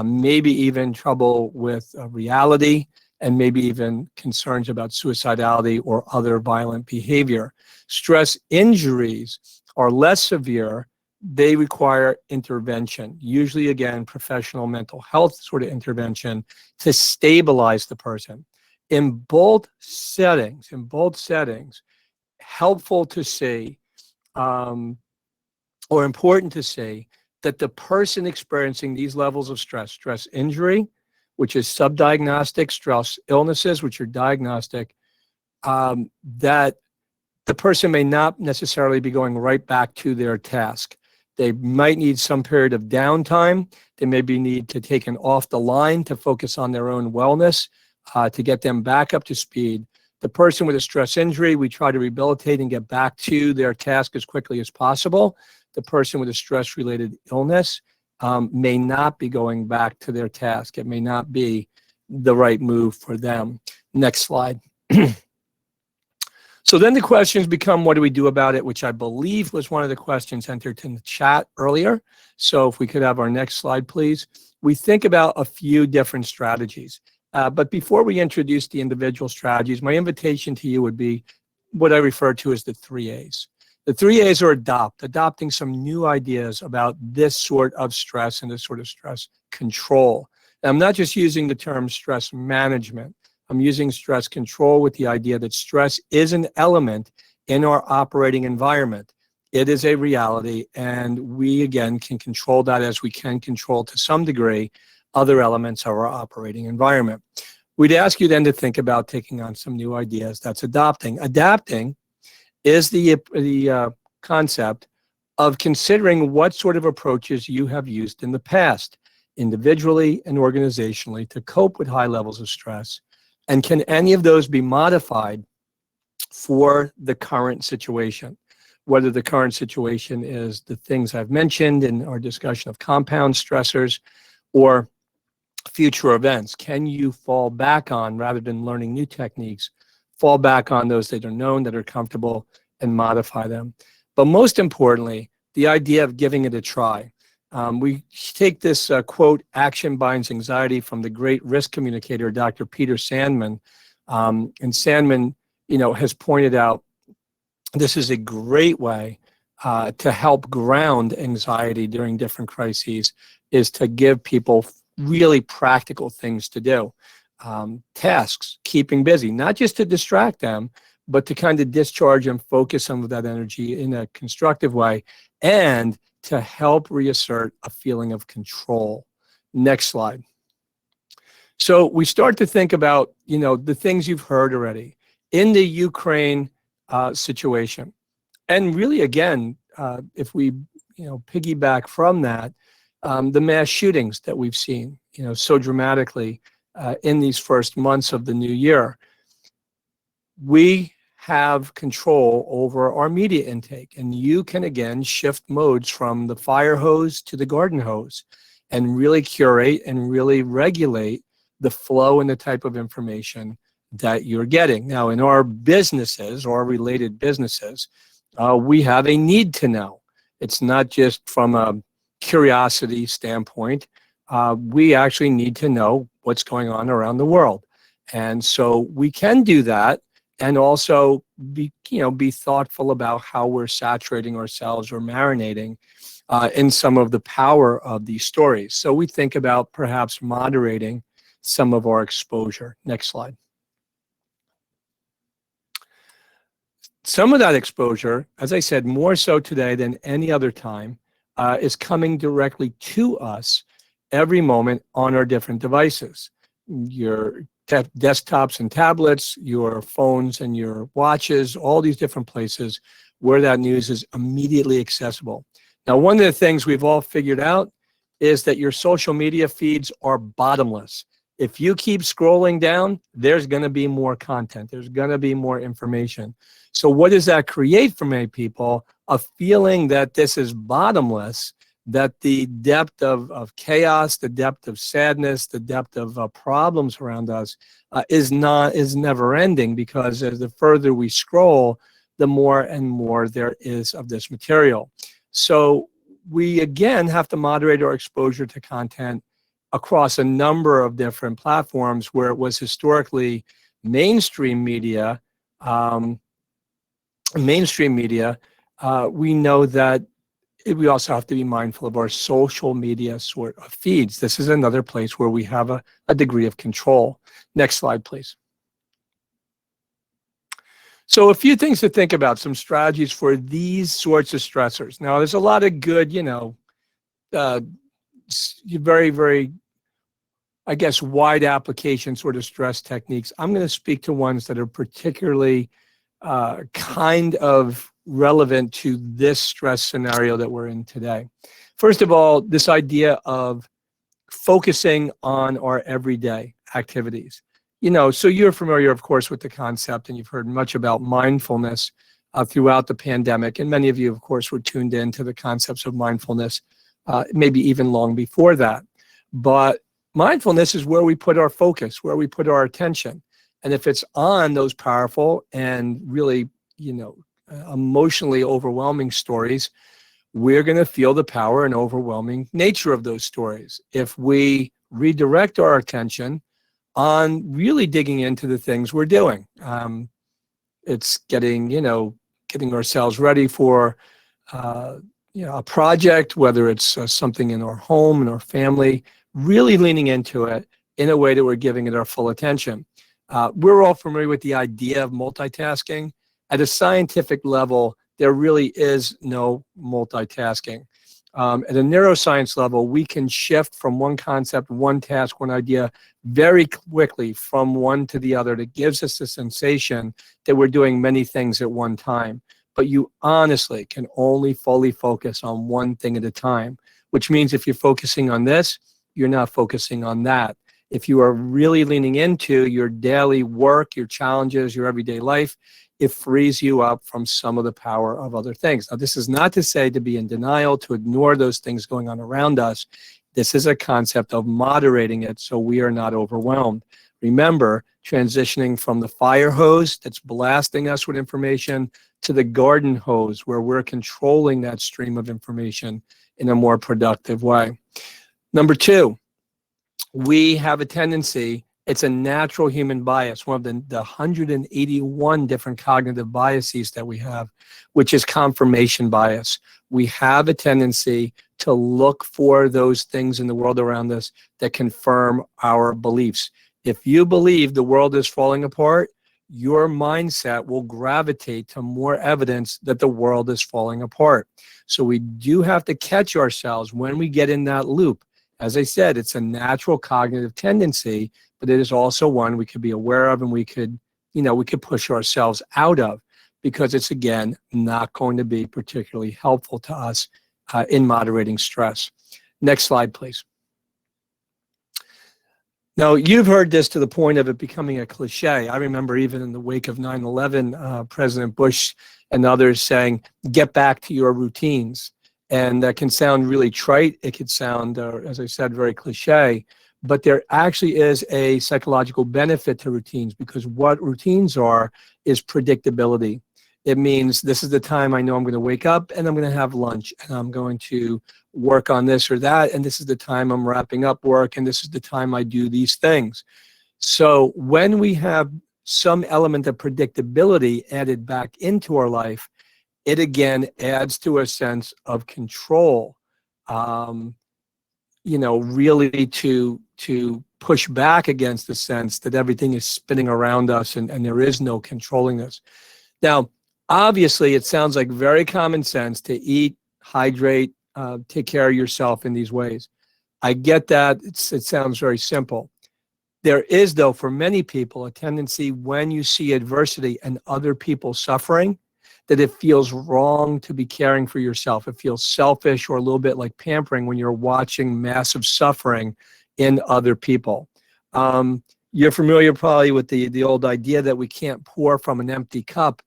maybe even trouble with reality, and maybe even concerns about suicidality or other violent behavior. Stress injuries are less severe. They require intervention, usually, again, professional mental health sort of intervention to stabilize the person. In both settings, helpful to see or important to see that the person experiencing these levels of stress injury, which is subdiagnostic, stress illnesses, which are diagnostic, that the person may not necessarily be going right back to their task. They might need some period of downtime. They maybe need to take an off the line to focus on their own wellness, to get them back up to speed. The person with a stress injury, we try to rehabilitate and get back to their task as quickly as possible. The person with a stress-related illness may not be going back to their task. It may not be the right move for them. Next slide. So then the questions become, what do we do about it? Which I believe was one of the questions entered in the chat earlier. So if we could have our next slide, please. We think about a few different strategies. But before we introduce the individual strategies, my invitation to you would be what I refer to as the 3 A's. The 3 A's are adopting some new ideas about this sort of stress and this sort of stress control. And I'm not just using the term stress management. I'm using stress control with the idea that stress is an element in our operating environment. It is a reality, and we, again, can control that as we can control, to some degree, other elements of our operating environment. We'd ask you then to think about taking on some new ideas. That's adopting. Adapting is the concept of considering what sort of approaches you have used in the past. individually and organizationally to cope with high levels of stress? And can any of those be modified for the current situation? Whether the current situation is the things I've mentioned in our discussion of compound stressors or future events. Can you fall back on, rather than learning new techniques, fall back on those that are known, that are comfortable, and modify them? But most importantly, the idea of giving it a try. We take this quote, "Action binds anxiety," from the great risk communicator, Dr. Peter Sandman. And Sandman, has pointed out this is a great way to help ground anxiety during different crises, is to give people really practical things to do. Tasks, keeping busy, not just to distract them, but to kind of discharge and focus some of that energy in a constructive way, and to help reassert a feeling of control. Next slide. So we start to think about, the things you've heard already. In the Ukraine situation, and really, again, if we, piggyback from that, the mass shootings that we've seen, so dramatically in these first months of the new year, we have control over our media intake, and you can again shift modes from the fire hose to the garden hose and really curate and really regulate the flow and the type of information that you're getting. Now, in our businesses or related businesses, we have a need to know. It's not just from a curiosity standpoint. We actually need to know what's going on around the world. And so we can do that, and also be thoughtful about how we're saturating ourselves or marinating in some of the power of these stories. So we think about perhaps moderating some of our exposure. Next slide. Some of that exposure, as I said, more so today than any other time, is coming directly to us every moment on our different devices. Your desktops and tablets, your phones and your watches, all these different places where that news is immediately accessible. Now, one of the things we've all figured out is that your social media feeds are bottomless. If you keep scrolling down, there's going to be more content. There's going to be more information. So what does that create for many people? A feeling that this is bottomless, that the depth of chaos, the depth of sadness, the depth of problems around us is never ending, because as the further we scroll, the more and more there is of this material. So we again have to moderate our exposure to content across a number of different platforms where it was historically mainstream media. We know that we also have to be mindful of our social media sort of feeds. This is another place where we have a degree of control. Next slide, please. So a few things to think about, some strategies for these sorts of stressors. Now, there's a lot of good, very, very, I guess, wide application sort of stress techniques. I'm going to speak to ones that are particularly kind of relevant to this stress scenario that we're in today. First of all, this idea of focusing on our everyday activities. So you're familiar, of course, with the concept, and you've heard much about mindfulness throughout the pandemic. And many of you, of course, were tuned in to the concepts of mindfulness, maybe even long before that. But mindfulness is where we put our focus, where we put our attention. And if it's on those powerful and really, emotionally overwhelming stories, we're going to feel the power and overwhelming nature of those stories. If we redirect our attention on really digging into the things we're doing, it's getting ourselves ready for, a project, whether it's something in our home, in our family, really leaning into it in a way that we're giving it our full attention. We're all familiar with the idea of multitasking. At a scientific level, there really is no multitasking. At a neuroscience level, we can shift from one concept, one task, one idea very quickly from one to the other. That gives us the sensation that we're doing many things at one time. But you honestly can only fully focus on one thing at a time, which means if you're focusing on this, you're not focusing on that. If you are really leaning into your daily work, your challenges, your everyday life, it frees you up from some of the power of other things. Now, this is not to say to be in denial, to ignore those things going on around us. This is a concept of moderating it so we are not overwhelmed. Remember, transitioning from the fire hose that's blasting us with information to the garden hose where we're controlling that stream of information in a more productive way. Number two, we have a tendency, it's a natural human bias, one of the 181 different cognitive biases that we have, which is confirmation bias. We have a tendency to look for those things in the world around us that confirm our beliefs. If you believe the world is falling apart, your mindset will gravitate to more evidence that the world is falling apart. So we do have to catch ourselves when we get in that loop. As I said, it's a natural cognitive tendency, but it is also one we could be aware of and we could push ourselves out of, because it's, again, not going to be particularly helpful to us in moderating stress. Next slide, please. Now, you've heard this to the point of it becoming a cliche. I remember even in the wake of 9/11, President Bush and others saying, get back to your routines. And that can sound really trite. It could sound, as I said, very cliche. But there actually is a psychological benefit to routines, because what routines are is predictability. It means this is the time I know I'm going to wake up and I'm going to have lunch and I'm going to work on this or that, and this is the time I'm wrapping up work, and this is the time I do these things. So when we have some element of predictability added back into our life, it again adds to a sense of control, really to push back against the sense that everything is spinning around us and there is no controlling this. Now, obviously, it sounds like very common sense to eat, hydrate, take care of yourself in these ways. I get that. It sounds very simple. There is, though, for many people, a tendency when you see adversity and other people suffering, that it feels wrong to be caring for yourself. It feels selfish or a little bit like pampering when you're watching massive suffering in other people. You're familiar probably with the old idea that we can't pour from an empty cup.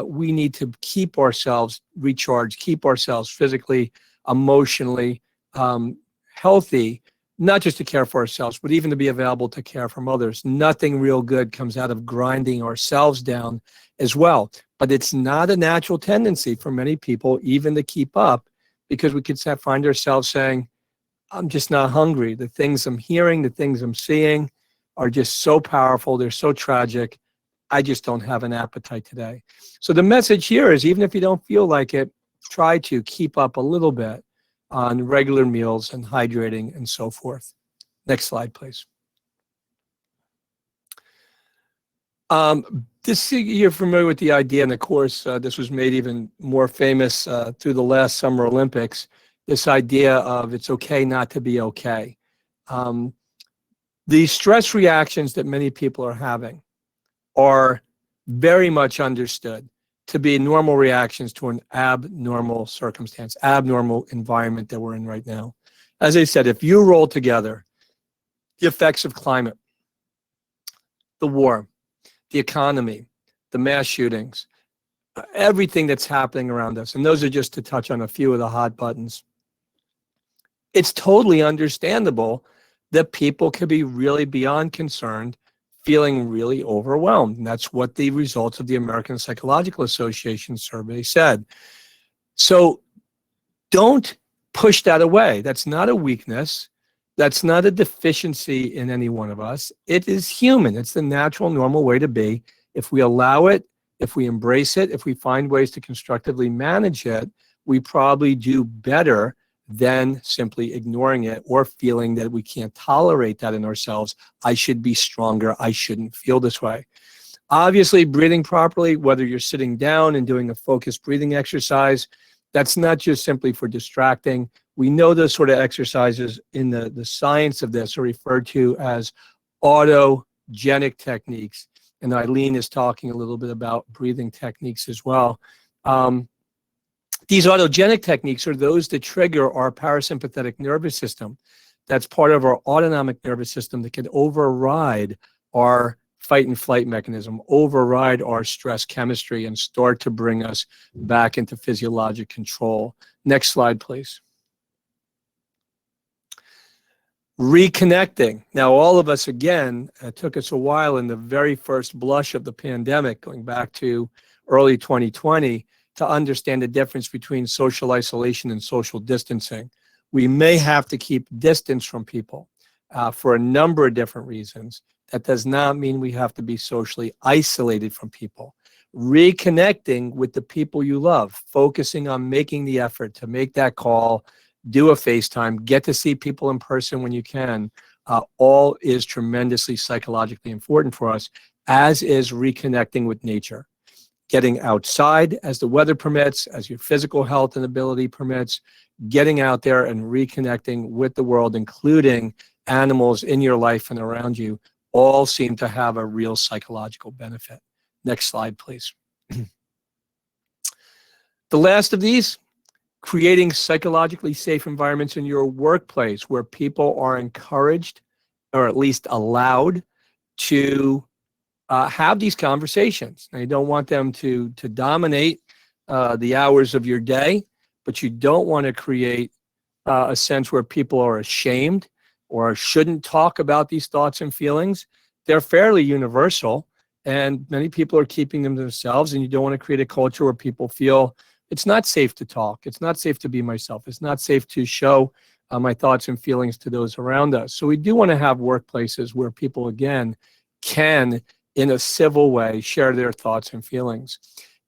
We need to keep ourselves recharged, keep ourselves physically, emotionally healthy, not just to care for ourselves, but even to be available to care from others. Nothing real good comes out of grinding ourselves down as well. But it's not a natural tendency for many people even to keep up, because we could find ourselves saying, I'm just not hungry. The things I'm hearing, the things I'm seeing are just so powerful. They're so tragic. I just don't have an appetite today. So the message here is, even if you don't feel like it, try to keep up a little bit on regular meals and hydrating and so forth. Next slide, please. You're familiar with the idea, and of course, this was made even more famous through the last Summer Olympics, this idea of it's okay not to be okay. The stress reactions that many people are having are very much understood to be normal reactions to an abnormal circumstance, abnormal environment that we're in right now. As I said, if you roll together the effects of climate, the war, the economy, the mass shootings, everything that's happening around us, and those are just to touch on a few of the hot buttons, it's totally understandable that people could be really beyond concerned, feeling really overwhelmed. And that's what the results of the American Psychological Association survey said. So don't push that away. That's not a weakness. That's not a deficiency in any one of us. It is human. It's the natural, normal way to be. If we allow it, if we embrace it, if we find ways to constructively manage it, we probably do better than simply ignoring it or feeling that we can't tolerate that in ourselves. I should be stronger. I shouldn't feel this way. Obviously, breathing properly, whether you're sitting down and doing a focused breathing exercise, that's not just simply for distracting. We know those sort of exercises in the science of this are referred to as autogenic techniques. And Eileen is talking a little bit about breathing techniques as well. These autogenic techniques are those that trigger our parasympathetic nervous system that's part of our autonomic nervous system that can override our fight and flight mechanism, override our stress chemistry, and start to bring us back into physiologic control. Next slide, please. Reconnecting. Now, all of us, again, it took us a while in the very first blush of the pandemic, going back to early 2020, to understand the difference between social isolation and social distancing. We may have to keep distance from people for a number of different reasons. That does not mean we have to be socially isolated from people. Reconnecting with the people you love, focusing on making the effort to make that call, do a FaceTime, get to see people in person when you can, all is tremendously psychologically important for us, as is reconnecting with nature. Getting outside as the weather permits, as your physical health and ability permits, getting out there and reconnecting with the world, including animals in your life and around you, all seem to have a real psychological benefit. Next slide, please. The last of these, creating psychologically safe environments in your workplace where people are encouraged, or at least allowed, to have these conversations. Now, you don't want them to dominate the hours of your day, but you don't want to create a sense where people are ashamed or shouldn't talk about these thoughts and feelings. They're fairly universal, and many people are keeping them to themselves, and you don't want to create a culture where people feel it's not safe to talk, it's not safe to be myself, it's not safe to show my thoughts and feelings to those around us. So we do want to have workplaces where people, again, can, in a civil way, share their thoughts and feelings.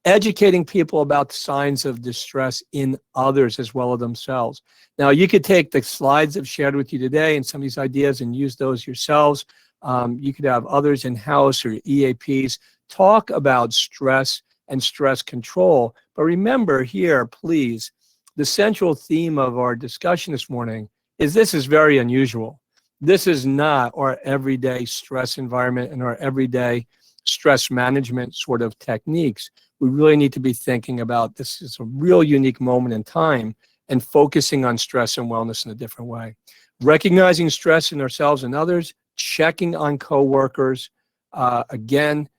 Educating people about the signs of distress in others as well as themselves. Now, you could take the slides I've shared with you today and some of these ideas and use those yourselves. You could have others in-house or EAPs talk about stress and stress control. But remember here, please, the central theme of our discussion this morning is this is very unusual. This is not our everyday stress environment and our everyday stress management sort of techniques. We really need to be thinking about this is a real unique moment in time and focusing on stress and wellness in a different way. Recognizing stress in ourselves and others, checking on coworkers, again,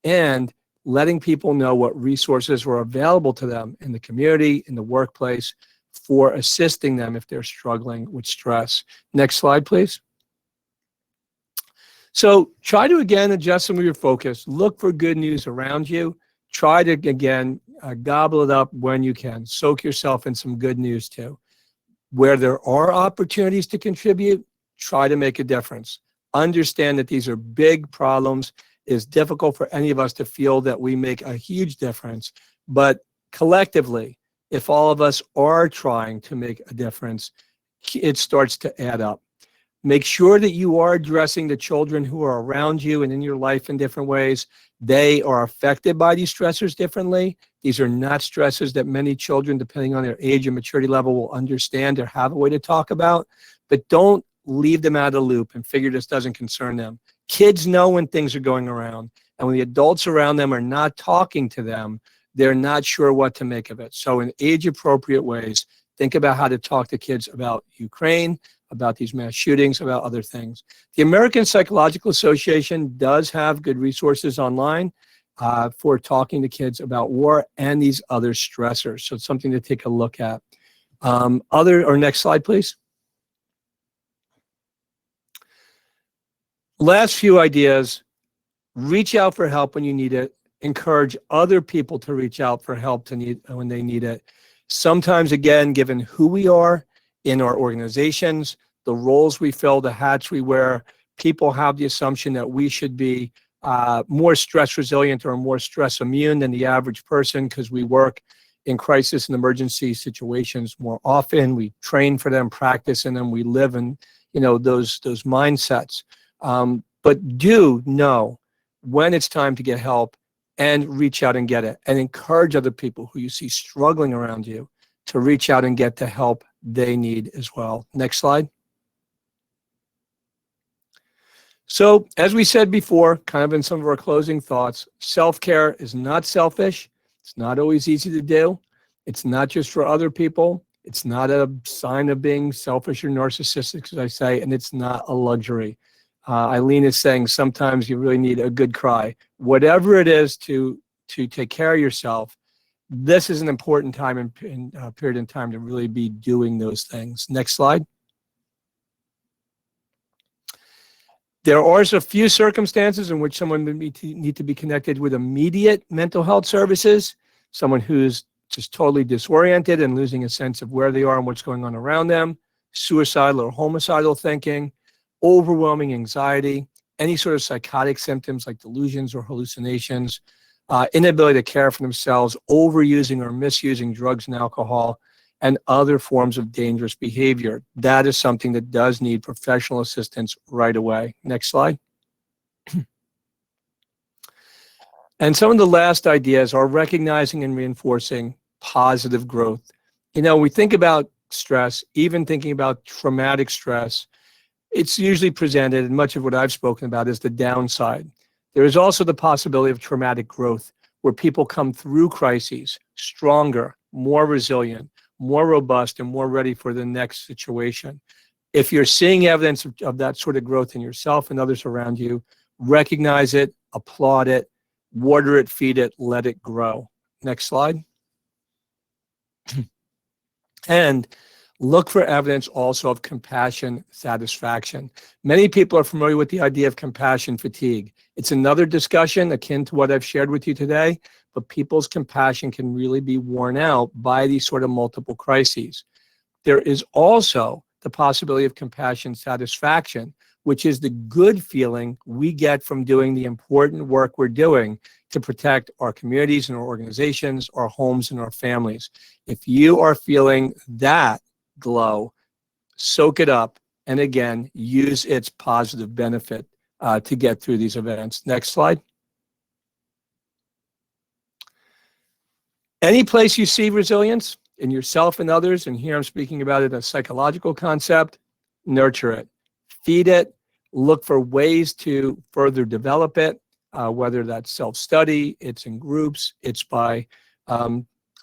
and letting people know what resources are available to them in the community, in the workplace, for assisting them if they're struggling with stress. Next slide, please. So try to, again, adjust some of your focus. Look for good news around you. Try to, again, gobble it up when you can. Soak yourself in some good news too. Where there are opportunities to contribute, try to make a difference. Understand that these are big problems. It is difficult for any of us to feel that we make a huge difference. But collectively, if all of us are trying to make a difference, it starts to add up. Make sure that you are addressing the children who are around you and in your life in different ways. They are affected by these stressors differently. These are not stresses that many children, depending on their age and maturity level, will understand or have a way to talk about. But don't leave them out of the loop and figure this doesn't concern them. Kids know when things are going around, and when the adults around them are not talking to them, they're not sure what to make of it. So in age-appropriate ways, think about how to talk to kids about Ukraine, about these mass shootings, about other things. The American Psychological Association does have good resources online for talking to kids about war and these other stressors. So it's something to take a look at. Next slide, please. Last few ideas: reach out for help when you need it. Encourage other people to reach out for help when they need it. Sometimes, again, given who we are in our organizations, the roles we fill, the hats we wear, people have the assumption that we should be more stress resilient or more stress immune than the average person because we work in crisis and emergency situations more often. We train for them, practice in them, we live in those mindsets. But do know when it's time to get help and reach out and get it, and encourage other people who you see struggling around you to reach out and get the help they need as well. Next slide. So as we said before, kind of in some of our closing thoughts, self-care is not selfish. It's not always easy to do. It's not just for other people. It's not a sign of being selfish or narcissistic, as I say, and it's not a luxury. Eileen is saying sometimes you really need a good cry. Whatever it is to take care of yourself, this is an important time in period in time to really be doing those things. Next slide. There are a few circumstances in which someone would need to be connected with immediate mental health services, someone who's just totally disoriented and losing a sense of where they are and what's going on around them, suicidal or homicidal thinking, overwhelming anxiety, any sort of psychotic symptoms like delusions or hallucinations, inability to care for themselves, overusing or misusing drugs and alcohol, and other forms of dangerous behavior. That is something that does need professional assistance right away. Next slide. And some of the last ideas are recognizing and reinforcing positive growth. You know, we think about stress, even thinking about traumatic stress, it's usually presented, and much of what I've spoken about is the downside. There is also the possibility of traumatic growth, where people come through crises stronger, more resilient, more robust, and more ready for the next situation. If you're seeing evidence of that sort of growth in yourself and others around you, recognize it, applaud it, water it, feed it, let it grow. Next slide. And look for evidence also of compassion satisfaction. Many people are familiar with the idea of compassion fatigue. It's another discussion akin to what I've shared with you today, but people's compassion can really be worn out by these sort of multiple crises. There is also the possibility of compassion satisfaction, which is the good feeling we get from doing the important work we're doing to protect our communities and our organizations, our homes and our families. If you are feeling that glow, soak it up, and again, use its positive benefit to get through these events. Next slide. Any place you see resilience in yourself and others, and here I'm speaking about it as a psychological concept, nurture it, feed it, look for ways to further develop it, whether that's self-study, it's in groups, it's by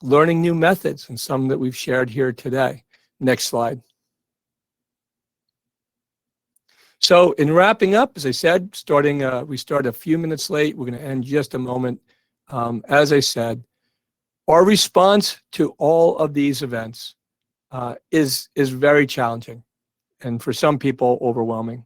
learning new methods, and some that we've shared here today. Next slide. So in wrapping up, as I said, we start a few minutes late. We're going to end just a moment. As I said, our response to all of these events is very challenging, and for some people, overwhelming.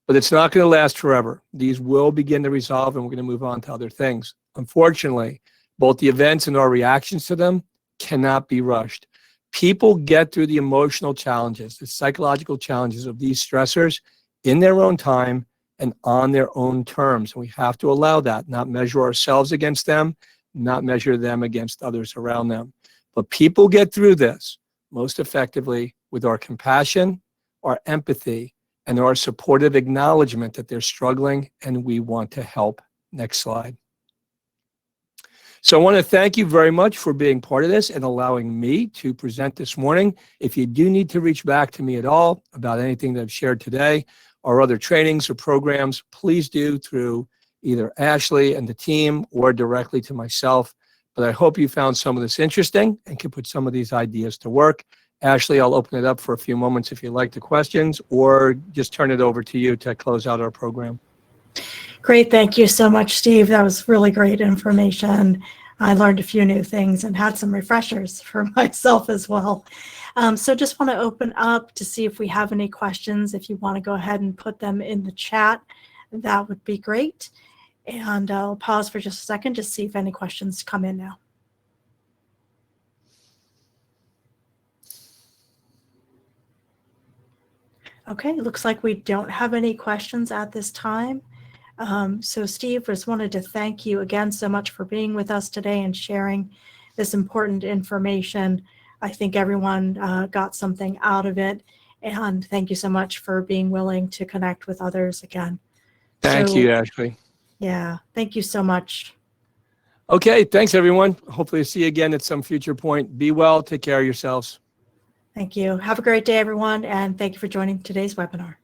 But it's not going to last forever. These will begin to resolve, and we're going to move on to other things. Unfortunately, both the events and our reactions to them cannot be rushed. People get through the emotional challenges, the psychological challenges of these stressors in their own time and on their own terms. And we have to allow that, not measure ourselves against them, not measure them against others around them. But people get through this most effectively with our compassion, our empathy, and our supportive acknowledgement that they're struggling and we want to help. Next slide. So I want to thank you very much for being part of this and allowing me to present this morning. If you do need to reach back to me at all about anything that I've shared today or other trainings or programs, please do through either Ashley and the team or directly to myself. But I hope you found some of this interesting and can put some of these ideas to work. Ashley, I'll open it up for a few moments if you like the questions, or just turn it over to you to close out our program. Great. Thank you so much, Steve. That was really great information. I learned a few new things and had some refreshers for myself as well. So just want to open up to see if we have any questions. If you want to go ahead and put them in the chat, that would be great. And I'll pause for just a second to see if any questions come in now. Okay, it looks like we don't have any questions at this time. So Steve, just wanted to thank you again so much for being with us today and sharing this important information. I think everyone got something out of it, and thank you so much for being willing to connect with others again. Thank you, Ashley. Yeah, thank you so much. Okay, thanks everyone. Hopefully see you again at some future point. Be well, take care of yourselves. Thank you. Have a great day, everyone, and thank you for joining today's webinar.